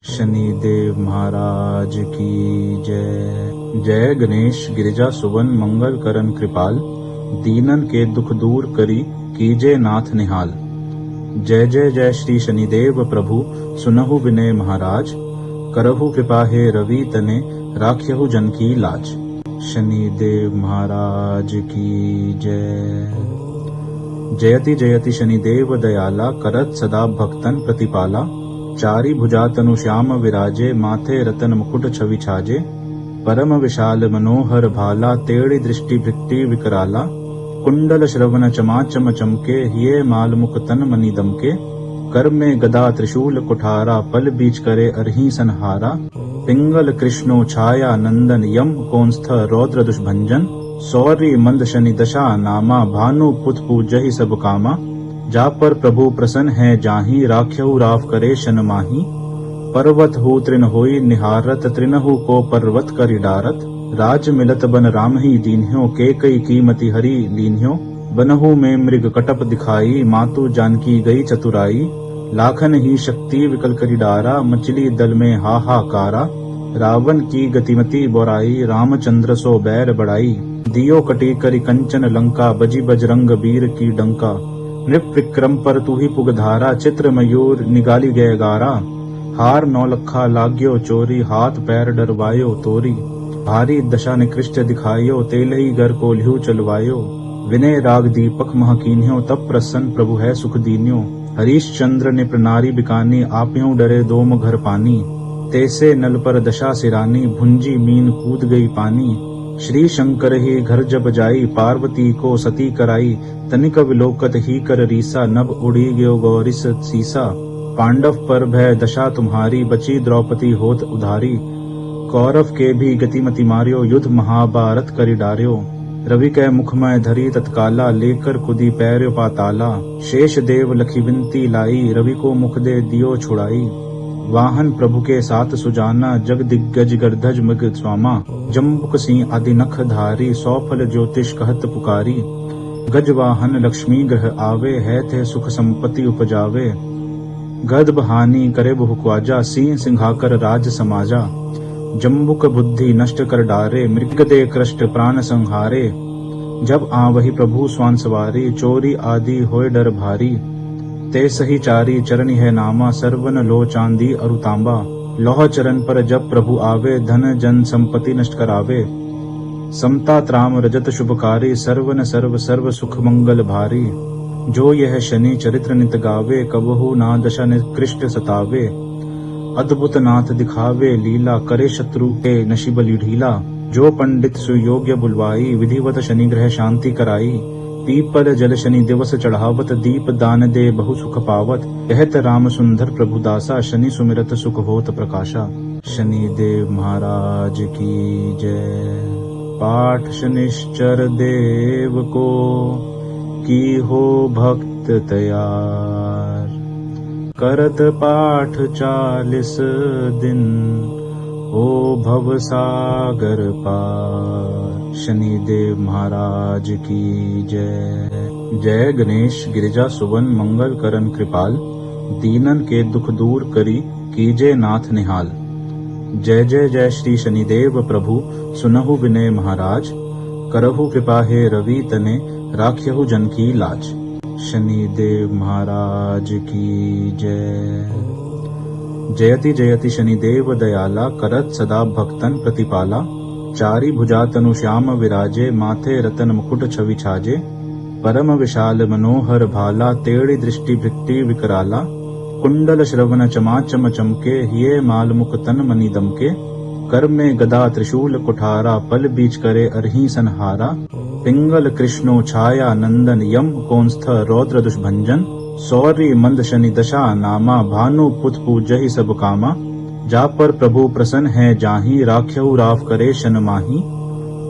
शनिदेव महाराज की जय। जय गणेश गिरिजा सुवन मंगल करन कृपाल, दीनन के दुख दूर करी कीजे नाथ निहाल। जय जय जय श्री शनिदेव प्रभु, सुनहु विनय महाराज, करहु कृपा हे रवि तने, राख्यहु जन की लाज। शनिदेव महाराज की जय। जयति जयति शनिदेव दयाला, करत सदा भक्तन प्रतिपाला। चारि भुजा तनु श्याम विराजे, माथे रतन मुकुट छवि छाजे। परम विशाल मनोहर भाला, तेड़ी दृष्टि भृत्ति विकराला। कुंडल श्रवण चमाचम चमके, हिये माल मुख तन मनि दमके। कर में गदा त्रिशूल कुठारा, पल बीच करे अरही संहारा। पिंगल कृष्णो छाया नंदन, यम कौंस्थ रौद्र दुष्भंजन। सौर्य मंद शनि दशा नामा, भानु पुत पूजहि सब कामा। जा पर प्रभु प्रसन्न है जाहि, राख्यहु राव करे शन माही। पर्वत हु तृण होई निहारत, तृणहु को पर्वत करि डारत। राज मिलत बन राम ही दीन्ह्यो, के कई कीमति हरि लीन्ह्यो। बनहु में मृग कटप दिखाई, मातु जानकी गई चतुराई। लाखन ही शक्ति विकल करि डारा, मछली दल में हाहाकारा। रावण की गतिमति बोराई, रामचंद्र सो बैर बढ़ाई। दियो कटी करि कंचन लंका, बजी बजरंग वीर की डंका। नृप विक्रम पर तू ही पुगधारा, चित्र मयूर निगाली गए गारा। हार नौलखा लाग्यो चोरी, हाथ पैर डरवायो तोरी। भारी दशा निकृष्ट दिखायो, तेलही घर को ल्यू चलवायो। विनय राग दीपक महकीन्यो, तब प्रसन्न प्रभु है सुख दीन्यो। हरीश चंद्र ने प्रनारी बिकानी, आप्यों डरे दोम घर पानी। तैसे नल पर दशा सिरानी, भुंजी मीन कूद गई पानी। श्री शंकर ही घर जब जाई, पार्वती को सती कराई। तनिक विलोकत ही कर रीसा, नभ उड़ी गयो गौरिस सीसा। पांडव पर भय दशा तुम्हारी, बची द्रौपदी होत उधारी। कौरव के भी गतिमति मार्यो, युद्ध महाभारत करि डार्यो। रवि कै मुख में धरी तत्काला, लेकर कुदी पैर्यो पाताला। शेष देव लखी विनती लाई, रवि को मुख दे दियो छुड़ाई। वाहन प्रभु के साथ सुजाना, जग दिग्गज गर्धज मृग स्वामा। जम्बुक सिंह आदि नख धारी, सौ फल ज्योतिष कहत पुकारी। गज वाहन लक्ष्मी ग्रह आवे, है थे सुख संपत्ति उपजावे। गद बहानी करे बहु ख्वाजा, सिंह सिंहाकर राज समाजा। जम्बुक बुद्धि नष्ट कर डारे, मृग दे कृष्ट प्राण संहारे। जब आवहि प्रभु स्वान सवारी, चोरी आदि होय डर भारी। ते सही चारी चरणी है नामा, सर्वन लो चांदी अरु तांबा। लोह चरण पर जब प्रभु आवे, धन जन संपत्ति नष्ट करावे। समता त्राम रजत शुभकारी, सर्वन सर्व सर्व सुख मंगल भारी। जो यह शनि चरित्र नित गावे, कबहु ना दशा निकृष्ट सतावे। अद्भुत नाथ दिखावे लीला, करे शत्रु के नशिबली ढीला। जो पंडित सुयोग्य बुलवाई, विधिवत शनि ग्रह शांति कराई। पीपल जल शनि दिवस चढ़ावत, दीप दान दे बहु सुख पावत। कहत राम सुंदर प्रभु दासा, शनि सुमिरत सुख होत प्रकाशा। शनि देव महाराज की जय। पाठ शनिश्चर देव को, की हो भक्त तैयार। करत पाठ 40 दिन, ओ भव सागर पार। शनिदेव महाराज की जय। जय गणेश गिरिजा सुवन मंगल करन कृपाल, दीनन के दुख दूर करी कीजे नाथ निहाल। जय जय जय श्री शनिदेव प्रभु, सुनहु विनय महाराज, करहु कृपा हे रवि तने, राख्यहु जन की लाज। शनिदेव महाराज की जय। जयति जयति शनिदेव दयाला, करत सदा भक्तन प्रतिपाला। चारि भुजा तनु श्याम विराजे, माथे रतन मुकुट छवि छाजे। परम विशाल मनोहर भाला, तेड़ी दृष्टि भृत्ति विकराला। कुंडल श्रवण चमाचम चमके, हिये माल मुख तन मनि दमके। कर में गदा त्रिशूल कुठारा, पल बीच करे अरही संहारा। पिंगल कृष्णो छाया नंदन, यम कौंस्थ रौद्र दुष्भंजन। सौर्य मंद शनि दशा नामा, भानु पुत पूजहि सब कामा। जा पर प्रभु प्रसन्न है जाहि, राख्यहु राव करे शन माही।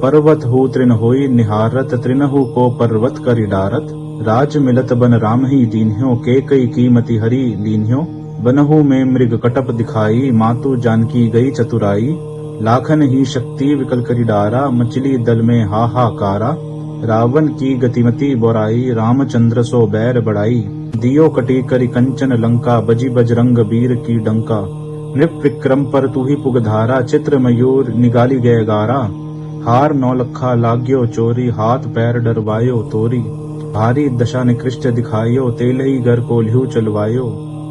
पर्वत हु तृण होई निहारत, तृणहु को पर्वत करि डारत। राज मिलत बन राम ही दीन्ह्यो, के कई कीमति हरि लीन्ह्यो। बनहु में मृग कटप दिखाई, मातु जानकी गई चतुराई। लाखन ही शक्ति विकल करि डारा, मछली दल में हाहाकारा। रावण की गतिमति बोराई, रामचंद्र सो बैर बढ़ाई। दियो कटी करि कंचन लंका, बजी बजरंग वीर की डंका। नृप विक्रम पर तू ही पुगधारा, चित्र मयूर निगाली गए गारा। हार नौलखा लाग्यो चोरी, हाथ पैर डरवायो तोरी। भारी दशा निकृष्ट दिखायो, तेलही घर को ल्यू चलवायो।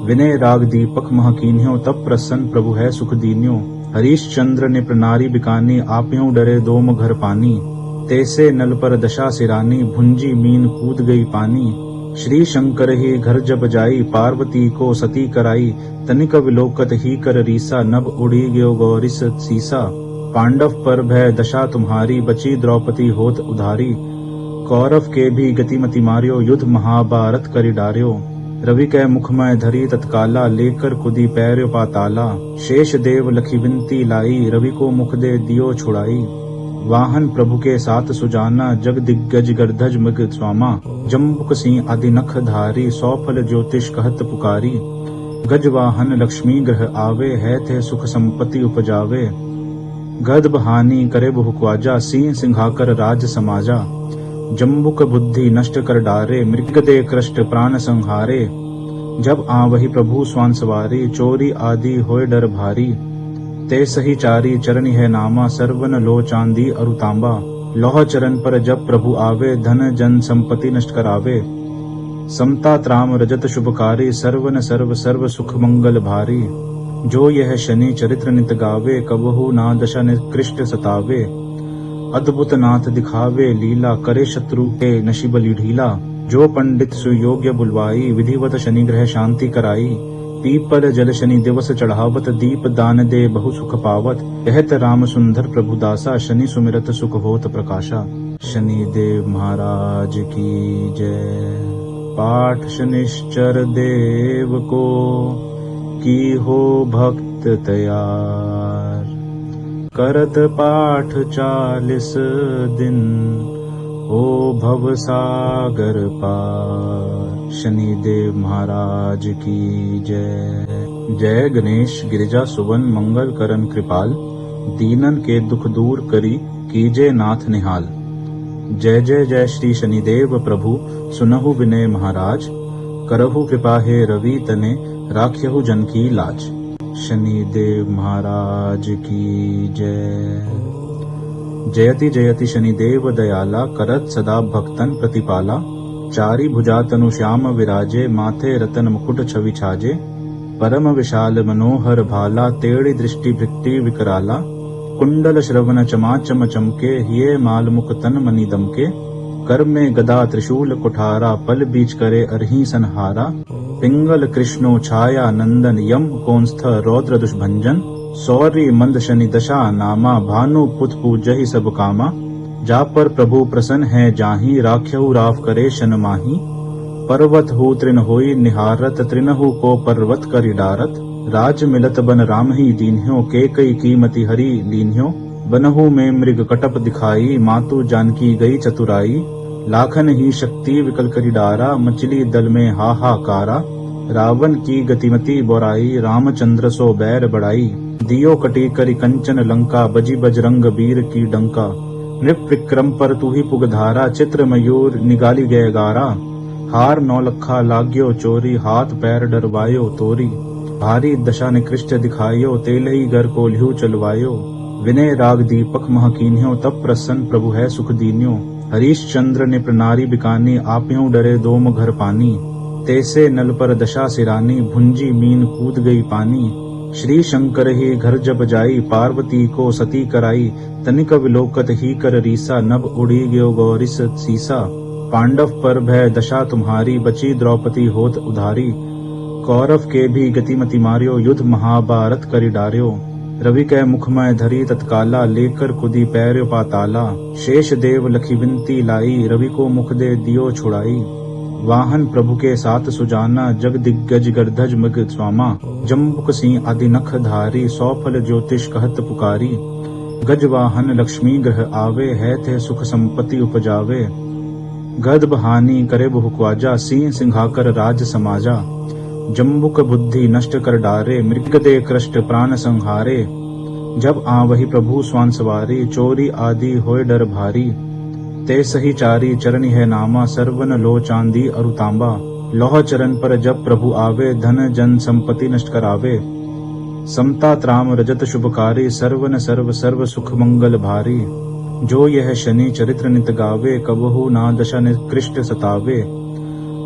विनय राग दीपक महकीन्यो, तब प्रसन्न प्रभु है सुख दीन्यो। हरीश चंद्र ने प्रनारी बिकानी, आप्यों डरे दोम घर पानी। तैसे नल पर दशा सिरानी, भुंजी मीन कूद गई पानी। श्री शंकर ही घर जब जाई, पार्वती को सती कराई। तनिक विलोकत ही कर रीसा, नभ उड़ी गयो गौरिस सीसा। पांडव पर भय दशा तुम्हारी, बची द्रौपदी होत उधारी। कौरव के भी गतिमति मार्यो, युद्ध महाभारत करि डार्यो। रवि कै मुख में धरी तत्काला, लेकर कुदी पैर्यो पाताला। शेष देव लखी विनती लाई, रवि को मुख दे दियो छुड़ाई। वाहन प्रभु के साथ सुजाना, जग दिग्गज गर्धज मृग स्वामा। जम्बुक सिंह आदि नख धारी, सौ फल ज्योतिष कहत पुकारी। गज वाहन लक्ष्मी ग्रह आवे, है थे सुख संपत्ति उपजावे। गद बहानी करे बहु ख्वाजा, सिंह सिंहाकर राज समाजा। जम्बुक बुद्धि नष्ट कर डारे, मृग दे कृष्ट प्राण संहारे। जब आवहि प्रभु स्वान सवारी, चोरी आदि होय डर भारी। ते सही चारी चरण है नामा, सर्वन लो चांदी अरु तांबा। लोह चरण पर जब प्रभु आवे, धन जन संपत्ति नष्ट करावे। समता त्राम रजत शुभकारी, सर्वन सर्व सर्व सुख मंगल भारी। जो यह शनि चरित्र नित गावे, कबहु ना दशा निकृष्ट सतावे। अद्भुत नाथ दिखावे लीला, करे शत्रु के नशिबली ढीला। जो पंडित सुयोग्य बुलवाई, विधिवत शनि ग्रह शांति कराई। पीपल जल शनि दिवस चढ़ावत, दीप दान दे बहु सुख पावत। कहत राम सुंदर प्रभु दासा, शनि सुमिरत सुख होत प्रकाशा। शनि देव महाराज की जय। पाठ शनिश्चर देव को, की हो भक्त तैयार। करत पाठ 40 दिन, हो भव सागर पार। शनि देव महाराज की जय। जय गणेश गिरिजा सुवन मंगल करन कृपाल। दीनन के दुख दूर करी, कीजे नाथ निहाल। जय जय जय श्री शनिदेव प्रभु, सुनहु विनय महाराज। करहु कृपा हे रवि तने, राख्यहु जन की लाज। शनि देव महाराज की जय। जयति जयति शनिदेव दयाला, करत सदा भक्तन प्रतिपाला। चारी भुजा तनु श्याम विराजे, माथे रतन मुकुट छवि छाजे। परम विशाल मनोहर भाला, तेड़ी दृष्टि भृक्ति विकराला। कुंडल श्रवण चमाचम चमके, हिये माल मुख तन मनि दमके। कर में गदा त्रिशूल कुठारा, पल बीच करे अरही संहारा। पिंगल कृष्णो छाया नंदन, यम कौंस्थ रौद्र दुष्भंजन। सौरी मंद शनि दशा नामा, भानु पुत पूजहि सब कामा। जा पर प्रभु प्रसन्न है जाहि, राख्यहु राव करे शन माही। पर्वत हु तृण होई निहारत, तृणहु को पर्वत करि डारत। राज मिलत बन राम ही दीन्ह्यो, के कई कीमति हरि लीन्ह्यो। बनहु में मृग कटप दिखाई, मातु जानकी गई चतुराई। लाखन ही शक्ति विकल करि डारा, मछली दल में हाहाकारा। रावण की गतिमति बोराई, रामचंद्र सो बैर बढ़ाई। दियो कटी करि कंचन लंका, बजी बजरंग वीर की डंका। नृप विक्रम पर तू ही पुगधारा, चित्र मयूर निगाली गए गारा। हार नौलखा लाग्यो चोरी, हाथ पैर डरवायो तोरी। भारी दशा निकृष्ट दिखायो, तेलही घर को ल्यू चलवायो। विनय राग दीपक महकीन्यो, तब प्रसन्न प्रभु है सुख दीन्यो। हरीश चंद्र ने प्रनारी बिकानी, आप्यों डरे दोम घर पानी। तैसे नल पर दशा सिरानी, भुंजी मीन कूद गई पानी। श्री शंकर ही घर जब जाई, पार्वती को सती कराई। तनिक विलोकत ही कर रीसा, नभ उड़ी गयो गौरिस सीसा। पांडव पर भय दशा तुम्हारी, बची द्रौपदी होत उधारी। कौरव के भी गतिमति मार्यो, युद्ध महाभारत करि डार्यो। रवि कै मुख में धरी तत्काला, लेकर कुदी पैर्यो पाताला। शेष देव लखी विनती लाई, रवि को मुख दे दियो छुड़ाई। वाहन प्रभु के साथ सुजाना, जग दिग्गज गर्धज मृग स्वामा। जम्बुक सिंह आदि नख धारी, सौ फल ज्योतिष कहत पुकारी। गज वाहन लक्ष्मी ग्रह आवे, है थे सुख संपत्ति उपजावे। गद बहानी करे बहु ख्वाजा, सिंह सिंहाकर राज समाजा। जम्बुक बुद्धि नष्ट कर डारे, मृग दे कृष्ट प्राण संहारे। जब आवहि प्रभु स्वान सवारी, चोरी आदि होय डर भारी। ते सही चारी चरण है नामा, सर्वन लो चांदी अरु तांबा। लोह चरण पर जब प्रभु आवे, धन जन संपत्ति नष्ट करावे। समता त्राम रजत शुभकारी, सर्वन सर्व सर्व सुख मंगल भारी। जो यह शनि चरित्र नित गावे, कबहु ना दशा निकृष्ट सतावे।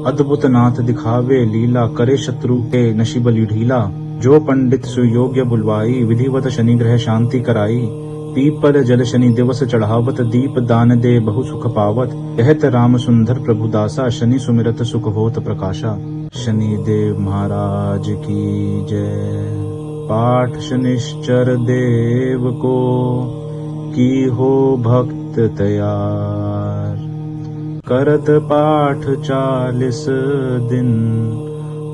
अद्भुत नाथ दिखावे लीला, करे शत्रु के नशिबली ढीला। जो पंडित सुयोग्य बुलवाई, विधिवत शनि ग्रह शांति कराई। पीपल जल शनि दिवस चढ़ावत, दीप दान दे बहु सुख पावत। कहत राम सुंदर प्रभु दासा, शनि सुमिरत सुख होत प्रकाशा। शनि देव महाराज की जय। पाठ शनिश्चर देव को, की हो भक्त तैयार। करत पाठ 40 दिन,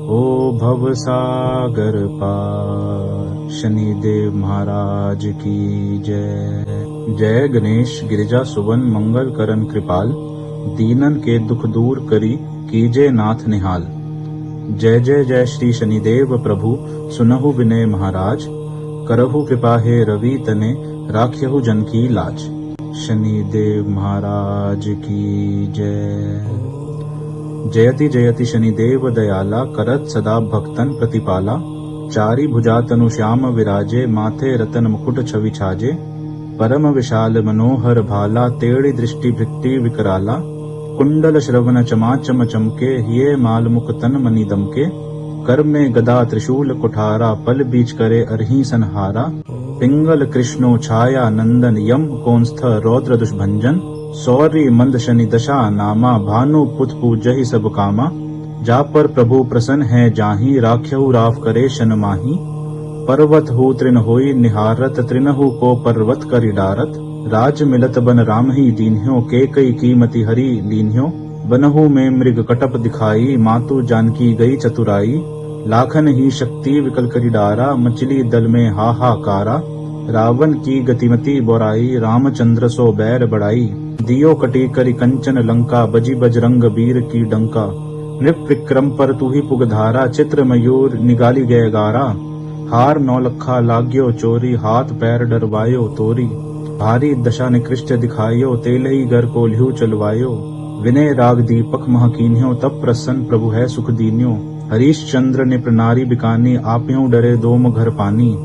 हो भव सागर पार। शनि देव महाराज की जय। जय गणेश गिरिजा सुवन मंगल करन कृपाल, दीनन के दुख दूर करी, कीजे नाथ निहाल। जय जय जय श्री शनिदेव प्रभु, सुनहु विनय महाराज। करहु कृपा हे रवि तने, राख्यहु जन की लाज। शनि देव महाराज की जय। जयति जयति शनिदेव दयाला, करत सदा भक्तन प्रतिपाला। चारि भुजा तनु श्याम विराजे, माथे रतन मुकुट छवि छाजे। परम विशाल मनोहर भाला, तेड़ी दृष्टि भृत्ति विकराला। कुंडल श्रवण चमाचम चमके, हिये माल मुख तन मनि दमके। कर में गदा त्रिशूल कुठारा, पल बीच करे अरही संहारा। पिंगल कृष्णो छाया नंदन, यम कौंस्थ रौद्र दुष्भंजन। सौर्य मंद शनि दशा नामा, भानु पुत पूजहि सब कामा। जा पर प्रभु प्रसन्न है जाहि, राख्यहु राव करे शन माही। पर्वत हु तृण होई निहारत, तृणहु को पर्वत करि डारत। राज मिलत बन राम ही दीन्ह्यो, के कई कीमति हरि लीन्ह्यो। बनहु में मृग कटप दिखाई, मातु जानकी गई चतुराई। लाखन ही शक्ति विकल करि डारा, मछली दल में हाहाकारा। रावण की गतिमति बोराई, रामचंद्र सो बैर बढ़ाई। दियो कटी करि कंचन लंका, बजी बजरंग वीर की डंका। नृप विक्रम पर तू ही पुग धारा, चित्र मयूर निगाली गए गारा। हार नौलखा लाग्यो चोरी, हाथ पैर डरवायो तोरी। भारी दशा निकृष्ट दिखायो, तेलही घर को ल्हू चलवायो। विनय राग दीपक महकीन्यो, तब प्रसन्न प्रभु है सुख दीन्यो। हरीश चंद्र ने प्रनारी बिकानी, आप्यों डरे दोम घर पानी।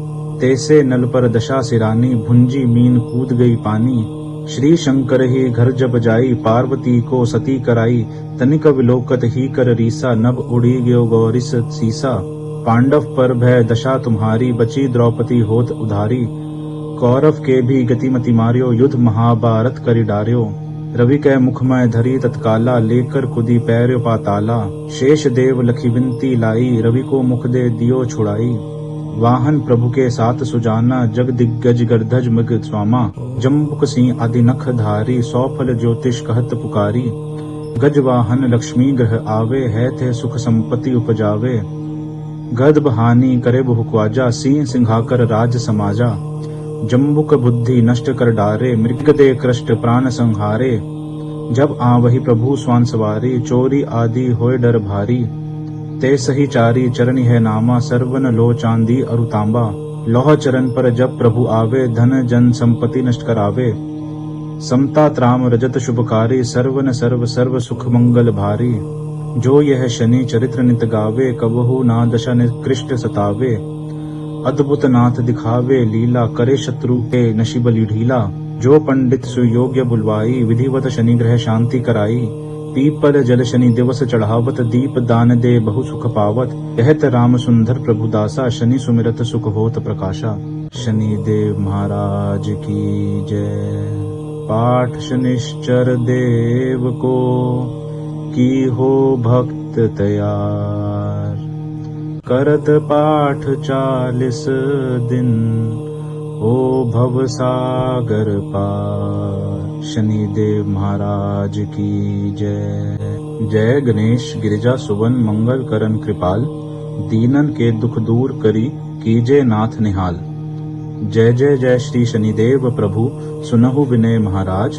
तैसे नल पर दशा सिरानी, भुंजी मीन कूद गई पानी। श्री शंकर ही घर जब जाई, पार्वती को सती कराई। तनिक विलोकत ही कर रीसा, नभ उड़ी गयो गौरिस सीसा। पांडव पर भय दशा तुम्हारी, बची द्रौपदी होत उधारी। कौरव के भी गतिमति मार्यो, युद्ध महाभारत करि डार्यो। रवि कै मुख में धरी तत्काला, लेकर कुदी पैर पाताला। शेष देव लखी विनती लाई, रवि को मुख दे दियो छुड़ाई। वाहन प्रभु के साथ सुजाना, जग दिग्गज गर्धज मृग स्वामा। जम्बुक सिंह आदि नख धारी, 100 फल ज्योतिष कहत पुकारी। गज वाहन लक्ष्मी ग्रह आवे, है थे सुख संपत्ति उपजावे। गद बहानी करे बहु ख्वाजा, सिंह सिंहाकर राज समाजा। जम्बुक बुद्धि नष्ट कर डारे, मृग दे कृष्ट प्राण संहारे। जब आवहि प्रभु स्वान सवारी, चोरी आदि होय डर भारी। ते सही चारी चरण है नामा, सर्वन लो चांदी अरु तांबा। लोह चरण पर जब प्रभु आवे, धन जन संपत्ति नष्ट करावे। समता त्राम रजत शुभकारी, सर्वन सर्व सर्व सुख मंगल भारी। जो यह शनि चरित्र नित गावे, कबहु ना दशा निकृष्ट सतावे। अद्भुत नाथ दिखावे लीला, करे शत्रु के नशिबली ढीला। जो पंडित सुयोग्य बुलवाई, विधिवत शनि ग्रह शांति कराई। पीपल जल शनि दिवस चढ़ावत, दीप दान दे बहु सुख पावत। कहत राम सुंदर प्रभु दासा, शनि सुमिरत सुख होत प्रकाशा। शनि देव महाराज की जय। पाठ शनिश्चर देव को, की हो भक्त तैयार। करत पाठ 40 दिन, हो भव सागर पार। शनि देव महाराज की जय। जय गणेश गिरिजा सुवन मंगल करन कृपाल, दीनन के दुख दूर करी, कीजे नाथ निहाल। जय जय जय श्री शनिदेव प्रभु, सुनहु विनय महाराज।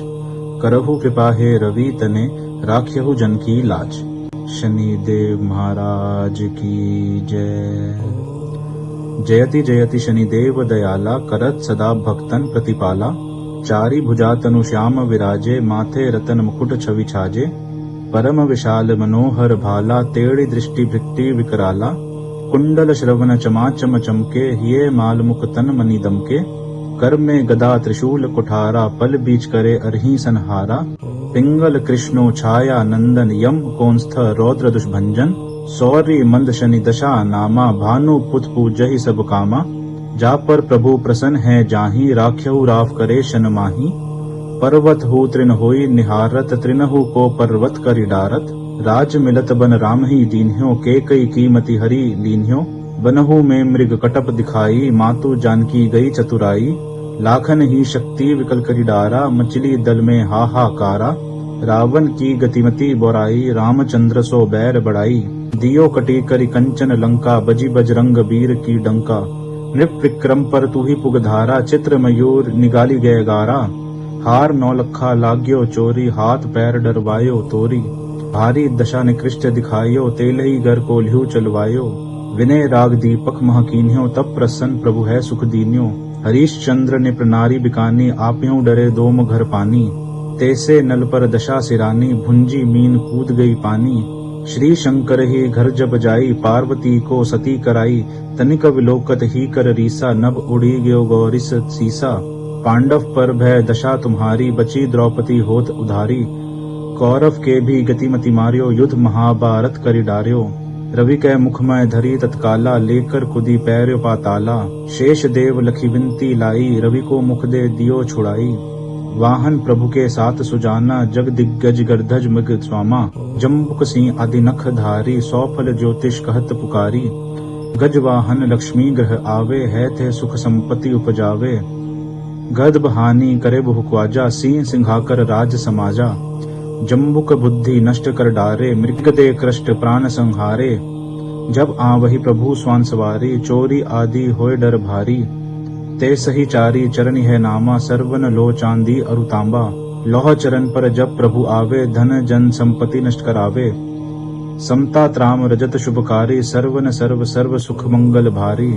करहु कृपा हे रवि तने, राख्यहु जन की लाज। शनि देव महाराज की जय। जयति जयति शनिदेव दयाला, करत सदा भक्तन प्रतिपाला। चारि भुजा तनु श्याम विराजे, माथे रतन मुकुट छवि छाजे। परम विशाल मनोहर भाला, तेड़ी दृष्टि भृत्ति विकराला। कुंडल श्रवण चमाचम चमके, ये माल मुख तन मनि दमके। कर में गदा त्रिशूल कुठारा, पल बीच करे अरही संहारा। पिंगल कृष्णो छाया नंदन, यम कौंस्थ रौद्र दुष्भंजन। सौरी मंद शनि दशा नामा, भानु पुत पूजहि सब कामा। जा पर प्रभु प्रसन्न है जाहि, राख्यहु राव करे शन माही। पर्वत हु तृण होई निहारत, तृणहु को पर्वत करि डारत। राज मिलत बन राम ही दीन्ह्यो, के कई कीमति हरि लीन्ह्यो। बनहु में मृग कटप दिखाई, मातु जानकी गई चतुराई। लाखन ही शक्ति विकल करि डारा, मचली दल में हाहाकारा। रावण की गतिमति बोराई, रामचंद्र सो बैर बढ़ाई। दियो कटी करि कंचन लंका, बजी बजरंग वीर की डंका। नृप विक्रम पर तू ही पुग धारा, चित्र मयूर निगाली गए गारा। हार नौलखा लाग्यो चोरी, हाथ पैर डरवायो तोरी। भारी दशा निकृष्ट दिखायो, तेलही घर को ल्यू चलवायो। विनय राग दीपक महकीन्यो, तब प्रसन्न प्रभु है सुख दीन्यो। हरीशचंद्र ने प्रनारी बिकानी, आप्यों डरे दोम घर पानी। तैसे नल पर दशा सिरानी, भुंजी मीन कूद गई पानी। श्री शंकर ही घर जब जाई, पार्वती को सती कराई। तनिक विलोकत ही कर रीसा, नभ उड़ी गयो गौरिस सीसा। पांडव पर भय दशा तुम्हारी, बची द्रौपदी होत उधारी। कौरव के भी गतिमति मार्यो, युद्ध महाभारत करि डार्यो। रवि कै मुख में धरी तत्काला, लेकर कुदी पैर्यो पाताला। शेष देव लखी विनती लाई, रवि को मुख दे दियो छुड़ाई। वाहन प्रभु के साथ सुजाना, जग दिग्गज गर्धज मृग स्वामा। जम्बुक सिंह आदि नख धारी, सौ फल ज्योतिष कहत पुकारी। गज वाहन लक्ष्मी ग्रह आवे, है थे सुख संपत्ति उपजावे। गद बहानी करे बहु ख्वाजा, सिंह सिंहाकर राज समाजा। जम्बुक बुद्धि नष्ट कर डारे, मृग दे कृष्ट प्राण संहारे। जब आवहि प्रभु स्वान सवारी, चोरी आदि होय डर भारी। ते सही चारी चरणी है नामा, सर्वन लो चांदी अरु तांबा। लोह चरण पर जब प्रभु आवे, धन जन संपत्ति नष्ट करावे। समता त्राम रजत शुभकारी, सर्वन सर्व सर्व सुख मंगल भारी।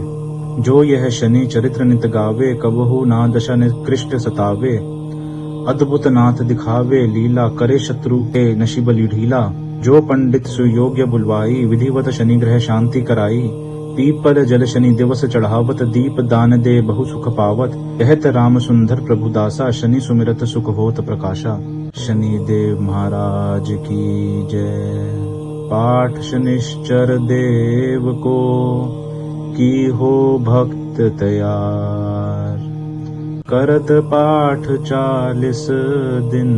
जो यह शनि चरित्र नित गावे, कबहु ना दशा निकृष्ट सतावे। अद्भुत नाथ दिखावे लीला, करे शत्रु के नशिबली ढीला। जो पंडित सुयोग्य बुलवाई, विधिवत शनि ग्रह शांति कराई। पीपल जल शनि दिवस चढ़ावत, दीप दान दे बहु सुख पावत। कहत राम सुंदर प्रभु दासा, शनि सुमिरत सुख होत प्रकाशा। शनि देव महाराज की जय। पाठ शनिश्चर देव को, की हो भक्त तैयार। करत पाठ 40 दिन,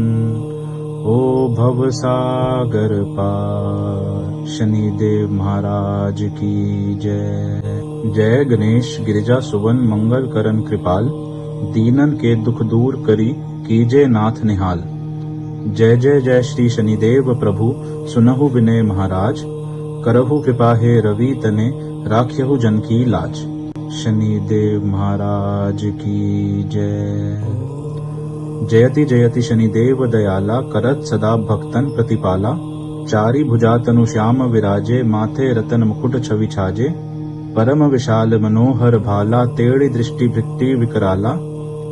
हो भव सागर पार। शनि देव महाराज की जय। जय गणेश गिरिजा सुवन मंगल करन कृपाल। दीनन के दुख दूर करी, कीजे नाथ निहाल। जय जय जय श्री शनिदेव प्रभु, सुनहु विनय महाराज। करहु कृपा हे रवि तने, राख्यहु जन की लाज। शनि देव महाराज की जय। जयति जयति शनिदेव दयाला, करत सदा भक्तन प्रतिपाला। चारि भुजा तनु श्याम विराजे, माथे रतन मुकुट छवि छाजे। परम विशाल मनोहर भाला, तेड़ी दृष्टि भृत्ति विकराला।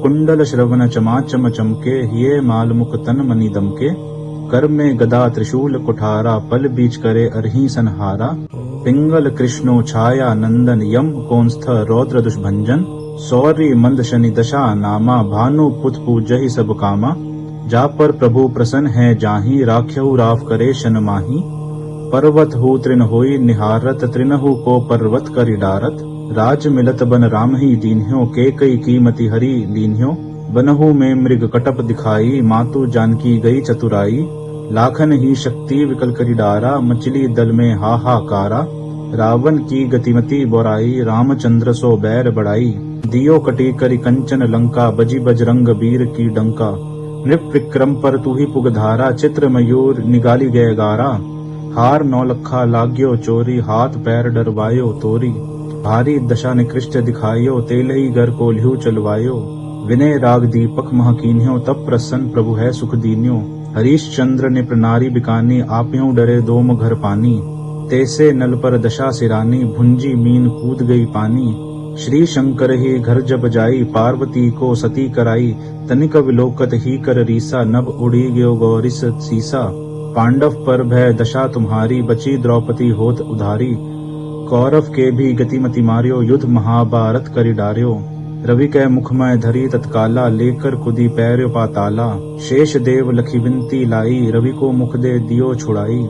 कुंडल श्रवण चमाचम चमके, ये माल मुख तन मनि दमके। कर में गदा त्रिशूल कुठारा, पल बीच करे अरही संहारा। पिंगल कृष्णो छाया नंदन, यम कौंस्थ रौद्र दुष्भंजन। सौरी मंद शनि दशा नामा, भानु पुत पूजहि सब कामा। जा पर प्रभु प्रसन्न है जाहि, राख्यहु राव करे शन माही। पर्वत हु तृण होई निहारत, तृणहु को पर्वत करि डारत। राज मिलत बन राम ही दीन्ह्यो, के कई कीमति हरि लीन्ह्यो। बनहु में मृग कटप दिखाई, मातु जानकी गई चतुराई। लाखन ही शक्ति विकल करि डारा, मचली दल में हाहाकारा। रावण की गतिमति बोराई, रामचंद्र सो बैर बढ़ाई। दियो कटी करि कंचन लंका, बजी बजरंग वीर की डंका। नृप विक्रम पर तू ही पुग धारा, चित्र मयूर निगाली गए गारा। हार नौलखा लाग्यो चोरी, हाथ पैर डरवायो तोरी। भारी दशा निकृष्ट दिखायो, तेलही घर को ल्यू चलवायो। विनय राग दीपक महकीन्यो, तब प्रसन्न प्रभु है सुख दीन्यो। हरीशचंद्र ने प्रनारी बिकानी, आप्यों डरे दोम घर पानी। तैसे नल पर दशा सिरानी, भुंजी मीन कूद गई पानी। श्री शंकर ही घर जब जाई, पार्वती को सती कराई। तनिक विलोकत ही कर रीसा, नभ उड़ी गयो गौरिस सीसा। पांडव पर भय दशा तुम्हारी, बची द्रौपदी होत उधारी। कौरव के भी गतिमति मार्यो, युद्ध महाभारत करि डार्यो। रवि कै मुखमय धरी तत्काला, लेकर कुदी पैर्यो पाताला। शेष देव लखी विनती लाई, रवि को मुख दे दियो छुड़ाई।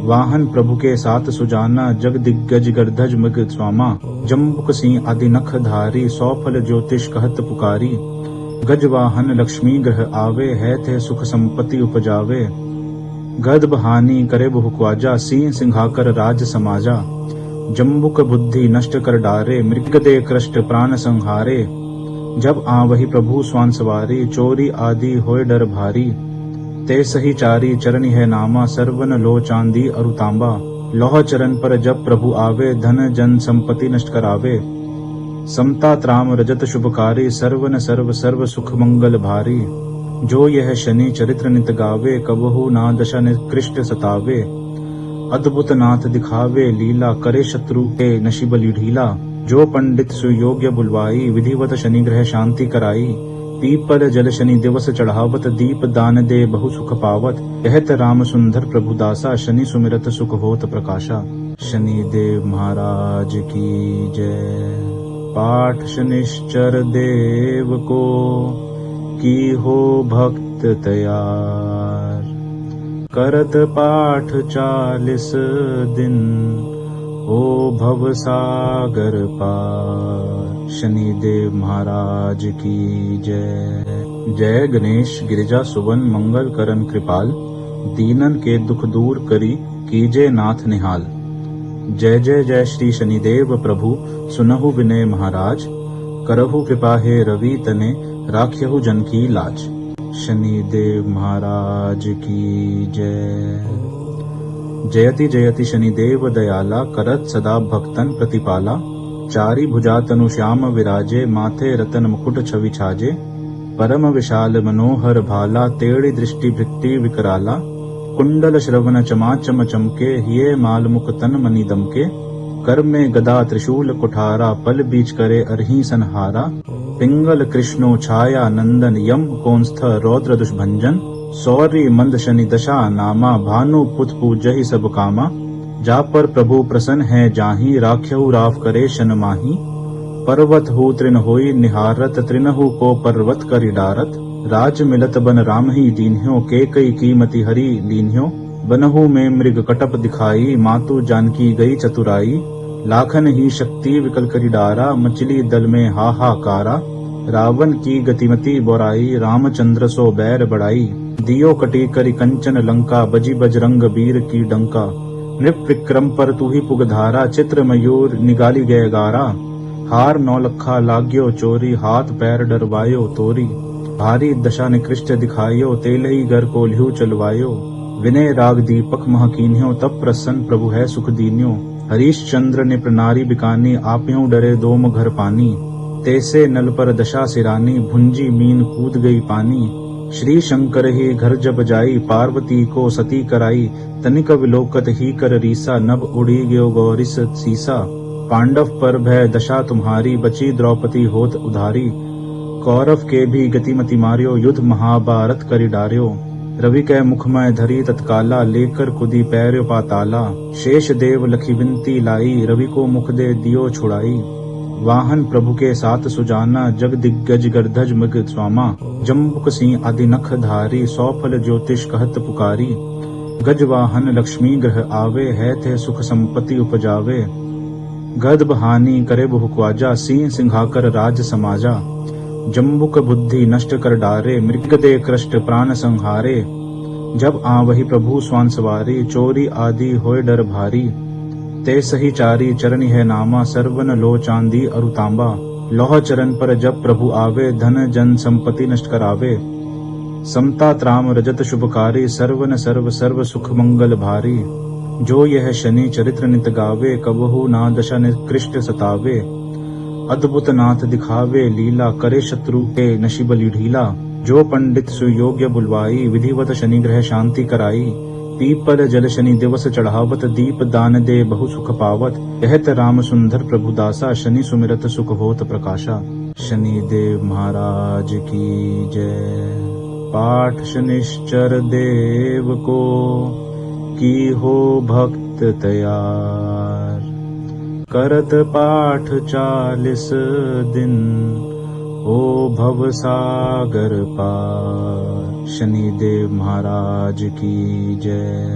वाहन प्रभु के साथ सुजाना, जग दिग्गज गर्धज मृग स्वामा। जम्बुक सिंह आदि नख धारी, सौ फल ज्योतिष कहत पुकारी। गज वाहन लक्ष्मी ग्रह आवे, है थे सुख संपत्ति उपजावे। गद बहानी करे बहु ख्वाजा, सिंह सिंहाकर राज समाजा। जम्बुक बुद्धि नष्ट कर डारे, मृग दे कृष्ट प्राण संहारे। जब आवहि प्रभु स्वान सवारी, चोरी आदि होय डर भारी। ते सही चारी चरणी है नामा, सर्वन लो चांदी अरु तांबा। लौह चरण पर जब प्रभु आवे, धन जन संपत्ति नष्ट करावे। समता त्राम रजत शुभकारी, सर्वन सर्व सर्व सुख मंगल भारी। जो यह शनि चरित्र नित गावे, कबहु ना दशा निकृष्ट सतावे। अद्भुत नाथ दिखावे लीला, करे शत्रु के नशिब ढीला। जो पंडित सुयोग्य बुलवाई, विधिवत शनि ग्रह शांति कराई। पीपल जल शनि दिवस चढ़ावत, दीप दान दे बहु सुख पावत। कहत राम सुंदर प्रभु दासा, शनि सुमिरत सुख होत प्रकाशा। शनि देव महाराज की जय। पाठ शनिश्चर देव को, की हो भक्त तैयार। करत पाठ 40 दिन, हो भव सागर पार। शनि देव महाराज की जय। जय गणेश गिरिजा सुवन मंगल करन कृपाल। दीनन के दुख दूर करी, कीजे नाथ निहाल। जय जय जय श्री शनिदेव प्रभु, सुनहु विनय महाराज। करहु कृपा हे रवि तने, राख्यहु जन की लाज। शनि देव महाराज की जय। जयति जयति शनिदेव दयाला, करत सदा भक्तन प्रतिपाला। चारि भुजा तनु श्याम विराजे, माथे रतन मुकुट छवि छाजे। परम विशाल मनोहर भाला, तेड़ी दृष्टि भृत्ति विकराला। कुंडल श्रवण चमाचम चमके, हिये माल मुख तन मनि दमके। कर में गदा त्रिशूल कुठारा, पल बीच करे अरही संहारा। पिंगल कृष्णो छाया नंदन, यम कौंस्थ रौद्र दुष्भंजन। सौरी मंद शनि दशा नामा, भानु पुत पूजहि सब कामा। जा पर प्रभु प्रसन्न है जाहि, राख्यहु राव करे शन माही। पर्वत हु तृण होई निहारत, तृणहु को पर्वत करि डारत। राज मिलत बन राम ही दीन्ह्यो, के कई कीमति हरि लीन्ह्यो। बनहु में मृग कटप दिखाई, मातु जानकी गई चतुराई। लाखन ही शक्ति विकल करि डारा, मछली दल में हाहाकारा। रावण की गतिमति बोराई, रामचंद्र सो बैर बढ़ाई। दियो कटी करि कंचन लंका, बजी बजरंग वीर की डंका। नृप विक्रम पर तू ही पुग धारा, चित्र मयूर निगाली गए गारा। हार नौलखा लाग्यो चोरी, हाथ पैर डरवायो तोरी। भारी दशा निकृष्ट दिखायो, तेलही घर को ल्यू चलवायो। विनय राग दीपक महकीन्यो, तब प्रसन्न प्रभु है सुख दीन्यो। हरीशचंद्र ने प्रनारी बिकानी, आप्यों डरे दोम घर पानी। तैसे नल पर दशा सिरानी, भुंजी मीन कूद गई पानी। श्री शंकर ही घर जब जाई, पार्वती को सती कराई। तनिक विलोकत ही कर रीसा, नभ उड़ी गयो गौरिस सीसा। पांडव पर भय दशा तुम्हारी, बची द्रौपदी होत उधारी। कौरव के भी गतिमति मार्यो, युद्ध महाभारत करि डार्यो। रवि कै मुखमय धरी तत्काला, लेकर कुदी पैर्यो पाताला। शेष देव लखी विनती लाई, रवि को मुख दे दियो छुड़ाई। वाहन प्रभु के साथ सुजाना, जग दिग्गज गर्धज मृग स्वामा। जम्बुक सिंह आदि नख धारी, सौ फल ज्योतिष कहत पुकारी। गज वाहन लक्ष्मी ग्रह आवे, है थे सुख संपत्ति उपजावे। गद बहानी करे बहु ख्वाजा, सिंह सिंहाकर राज समाजा। जम्बुक बुद्धि नष्ट कर डारे, मृग दे कृष्ट प्राण संहारे। जब आवहि प्रभु स्वान सवारी, चोरी आदि होय डर भारी। ते सही चारी चरणी है नामा, सर्वन लो चांदी अरु तांबा। लौह चरण पर जब प्रभु आवे, धन जन संपत्ति नष्ट करावे। समता त्राम रजत शुभकारी, सर्वन सर्व सर्व सुख मंगल भारी। जो यह शनि चरित्र नित गावे, कबहु ना दशा निकृष्ट सतावे। अद्भुत नाथ दिखावे लीला, करे शत्रु के नशिब ढीला। जो पंडित सुयोग्य बुलवाई, विधिवत शनि ग्रह शांति कराई। पीपल जल शनि दिवस चढ़ावत, दीप दान दे बहु सुख पावत। कहत राम सुंदर प्रभु दासा, शनि सुमिरत सुख होत प्रकाशा। शनि देव महाराज की जय। पाठ शनिश्चर देव को, की हो भक्त तैयार। करत पाठ 40 दिन, हो भव सागर पार। शनिदेव महाराज की जय।